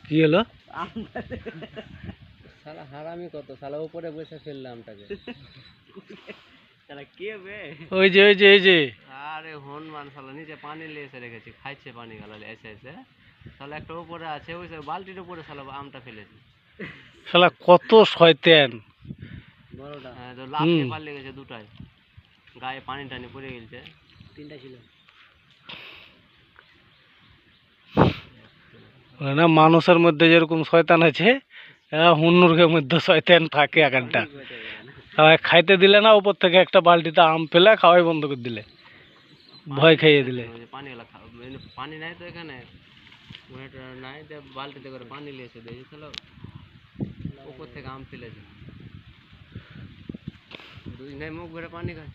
কি হলো? শালা হারামি কত, শালা উপরে বসে ফেললাম আমটাকে। ওই যে ওই যে এই যে আরে হনুমান শালা নিচে পানি নিয়ে এসে রেখেছি, খাইছে পানি গালা এসে এসে। শালা একটা উপরে আছে, ওই বালতির উপরে শালা আমটা ফেলেছে। শালা কত শয়তান। বড়টা হ্যাঁ, তো লাফিয়ে পালিয়ে গেছে দুটাই, গায়ে পানি টানি পড়ে গেছে। তিনটা ছিল না, মানুষের মধ্যে যেরকম শয়তান আছে, হুন্নুরের মধ্যে শয়তান থাকে একটা। খাইতে দিলে না, উপর থেকে একটা বালতিতে আম ফেলে খাওয়াই বন্ধ করে দিলে, ভয় খাইয়ে দিলে। পানিগুলা পানি নাই তো এখানে, নাই তো বালতিতে করে পানি নিয়ে এসে দিয়েছি, তাহলে উপর থেকে আম ফেলেছে। দুই নাই মুখ ভরে পানি খায়।